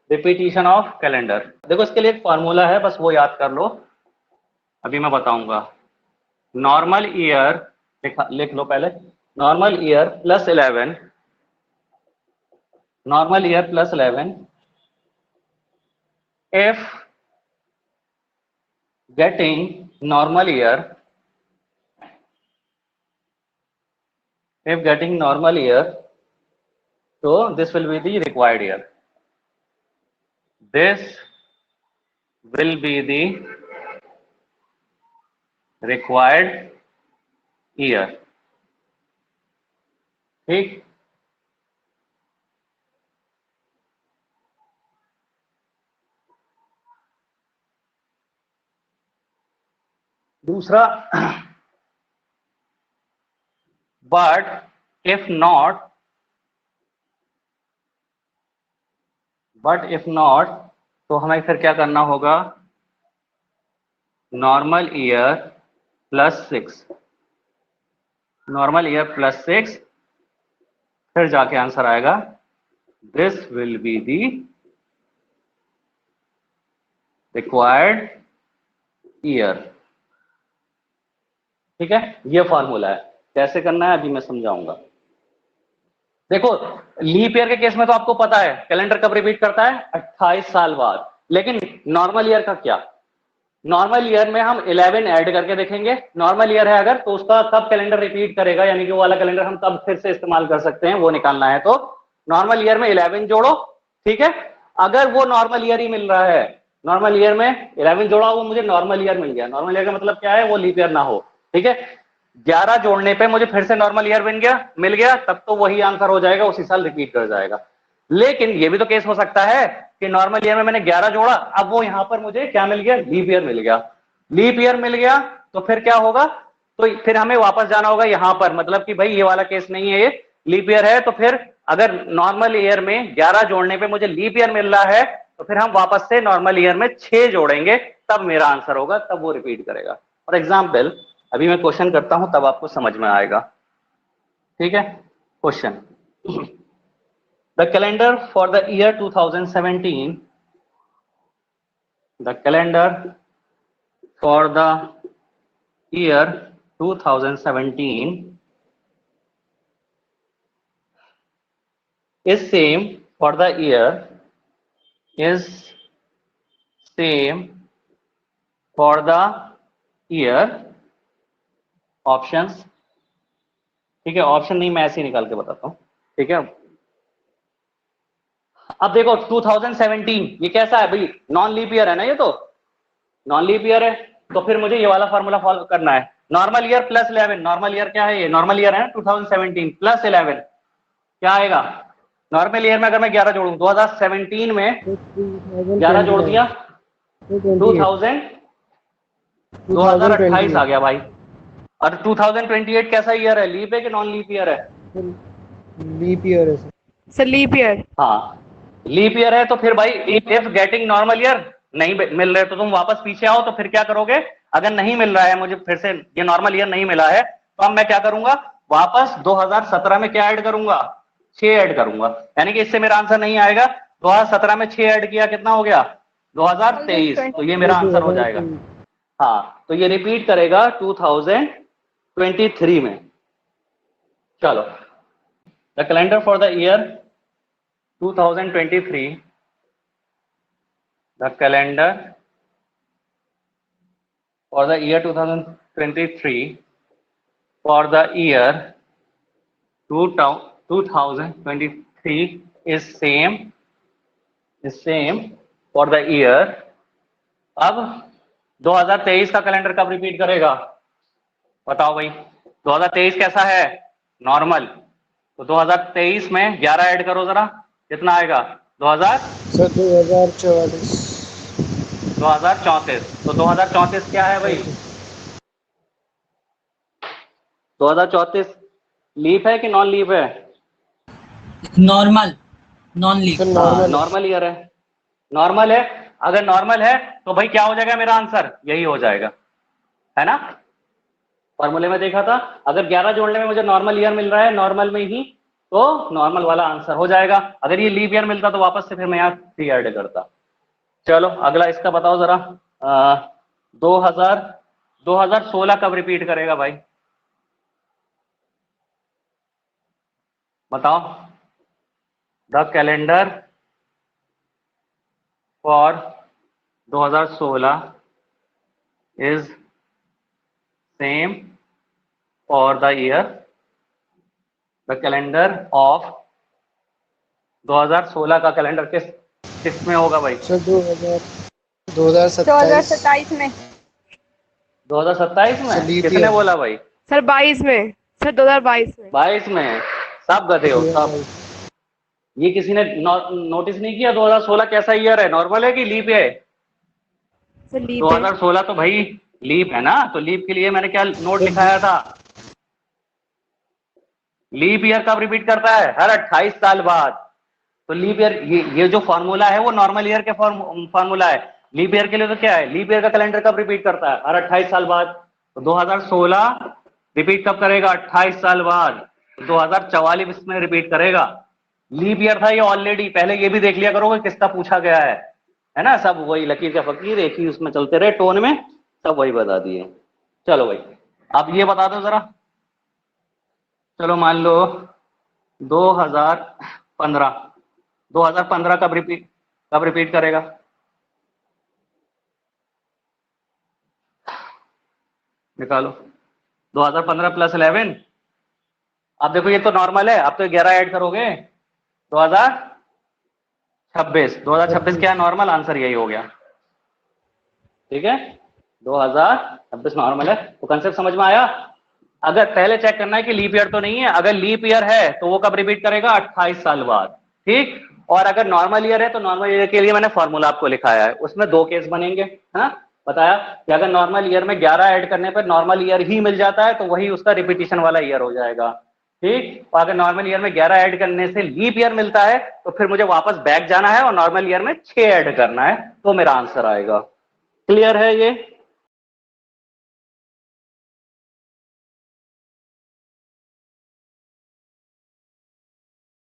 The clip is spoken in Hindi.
Repetition of calendar. देखो इसके लिए एक फॉर्मूला है, बस वो याद कर लो, अभी मैं बताऊंगा। नॉर्मल ईयर लिख लो पहले, normal year plus 11, normal year plus 11 if getting normal year, if getting normal year, so this will be the required year, this will be the required year। ठीक, दूसरा, but if not, तो हमें फिर क्या करना होगा, normal year plus 6, normal year plus 6, फिर जाके आंसर आएगा this will be the required year. ठीक है, ये फॉर्मूला है, कैसे करना है अभी मैं समझाऊंगा। देखो लीप ईयर के केस में तो आपको पता है कैलेंडर कब रिपीट करता है, 28 साल बाद। लेकिन नॉर्मल ईयर का क्या, नॉर्मल ईयर में हम 11 ऐड करके देखेंगे। नॉर्मल ईयर है अगर, तो उसका कब कैलेंडर रिपीट करेगा, यानी कि वो वाला कैलेंडर हम कब फिर से इस्तेमाल कर सकते हैं, वो निकालना है। तो नॉर्मल ईयर में 11 जोड़ो, ठीक है। अगर वो नॉर्मल ईयर ही मिल रहा है, नॉर्मल ईयर में 11 जोड़ा, वो मुझे नॉर्मल ईयर मिल गया। नॉर्मल ईयर का मतलब क्या है, वो लीप ईयर ना हो, ठीक है। 11 जोड़ने पे मुझे फिर से नॉर्मल ईयर मिल गया, तब तो वही आंसर हो जाएगा, उसी साल रिपीट कर जाएगा। लेकिन ये भी तो केस हो सकता है कि नॉर्मल ईयर में मैंने 11 जोड़ा, अब वो यहां पर मुझे क्या मिल गया, लीप ईयर मिल गया। लीप ईयर मिल गया तो फिर क्या होगा, तो फिर हमें वापस जाना होगा यहां पर, मतलब कि भाई ये वाला केस नहीं है, ये लीप ईयर है। तो फिर अगर नॉर्मल ईयर में 11 जोड़ने पे मुझे लीप ईयर मिल रहा है, तो फिर हम वापस से नॉर्मल ईयर में 6 जोड़ेंगे, तब मेरा आंसर होगा, तब वो रिपीट करेगा। फॉर एग्जाम्पल अभी मैं क्वेश्चन करता हूं, तब आपको समझ में आएगा। ठीक है, question, the calendar for the year 2017, the calendar for the year 2017 is same for the year, is same for the year, options. ठीक है, ऑप्शन नहीं, मैं ऐसे ही निकाल के बताता हूं, ठीक है। अब देखो 2017 ये कैसा है भाई, नॉन लीप ईयर है ना, ये तो नॉन लीप ईयर है, तो फिर मुझे ये वाला फॉर्मूला फॉलो करना है। Normal year plus 11, normal year क्या है, ये नॉर्मल ईयर है 2017 प्लस 11 क्या आएगा। नॉर्मल ईयर में अगर मैं 11 जोड़ूं, 2017 में 11 जोड़ दिया, 2028 आ गया भाई। और 2028 कैसा ईयर है, लीप है कि नॉन लीप ईयर है? लीप ईयर है सर, लीप ईयर। हाँ लीप ईयर है, तो फिर भाई इफ गेटिंग नॉर्मल ईयर नहीं मिल रहे तो तुम वापस पीछे आओ, तो फिर क्या करोगे, अगर नहीं मिल रहा है मुझे, फिर से ये नॉर्मल ईयर नहीं मिला है, तो अब मैं क्या करूंगा, वापस 2017 में क्या ऐड करूंगा, 6 ऐड करूंगा। यानी कि इससे मेरा आंसर नहीं आएगा। 2017 में 6 ऐड किया, कितना हो गया 2023, तो ये मेरा आंसर हो जाएगा। हाँ, तो ये रिपीट करेगा 2023 में। चलो, the calendar for the year 2023, the calendar for the year 2023, for the year 2023 is same for the year। अब 2023 का कैलेंडर कब रिपीट करेगा, बताओ भाई। 2023 कैसा है, नॉर्मल, तो 2023 में 11 ऐड करो जरा, कितना आएगा 2034। 2034। तो 2034 क्या है भाई, 2034 लीप है कि नॉन लीप है? Normal, non leap. Normal year है, नॉर्मल है। अगर नॉर्मल है तो भाई क्या हो जाएगा मेरा आंसर, यही हो जाएगा, है ना। फॉर्मूले में देखा था, अगर 11 जोड़ने में मुझे नॉर्मल ईयर मिल रहा है, नॉर्मल में ही तो नॉर्मल वाला आंसर हो जाएगा। अगर ये लीप ईयर मिलता तो वापस से फिर मैं यहाँ 3 ऐड करता। चलो अगला इसका बताओ जरा। 2016 कब रिपीट करेगा भाई, बताओ। The calendar for 2016 is same for the year, the calendar of 2016 का कैलेंडर किस में होगा भाई? सर 2027 में। 2027 में? सर, leap किसने year। बोला भाई? सर 22 में। सर 2022 में। 22 में? सब गधे हो सब। ये किसी ने नोटिस नहीं किया 2016 कैसा ईयर है, नॉर्मल है कि लीप है? सर लीप 2016 तो भाई लीप है ना, तो लीप के लिए मैंने क्या नोट लिखाया था? लीप ईयर कब रिपीट करता है? हर 28 साल बाद। तो लीप ईयर ये जो फॉर्मूला है वो नॉर्मल ईयर के फॉर्मूला है। लीप ईयर के लिए तो क्या है, लीप ईयर का कैलेंडर कब रिपीट करता है? हर 28 साल बाद। तो 2016 रिपीट कब करेगा? 28 साल बाद। 2044 में रिपीट करेगा। लीप ईयर था ये ऑलरेडी, पहले ये भी देख लिया करोगे किसका पूछा गया है ना। सब वही लकीर का फकीर एक ही उसमें चलते रहे टोन में, सब वही बता दिए। चलो भाई अब ये बता दो जरा। चलो मान लो 2015 कब रिपीट करेगा? निकालो। 2015 + 11। अब देखो ये तो नॉर्मल है, अब तो 11 ऐड करोगे 2026 क्या नॉर्मल? आंसर यही हो गया। ठीक है 2026 नॉर्मल है। तो कंसेप्ट समझ में आया? अगर पहले चेक करना है कि लीप ईयर तो नहीं है, अगर लीप ईयर है तो वो कब रिपीट करेगा? 28 साल बाद। ठीक, और अगर नॉर्मल ईयर है तो नॉर्मल ईयर के लिए मैंने फॉर्मूला आपको लिखाया है, उसमें 2 केस बनेंगे। हाँ बताया कि अगर नॉर्मल ईयर में 11 ऐड करने पर नॉर्मल ईयर ही मिल जाता है तो वही उसका रिपीटिशन वाला ईयर हो जाएगा। ठीक, और अगर नॉर्मल ईयर में 11 ऐड करने से लीप ईयर मिलता है तो फिर मुझे वापस बैक जाना है और नॉर्मल ईयर में 6 ऐड करना है, तो मेरा आंसर आएगा। क्लियर है ये?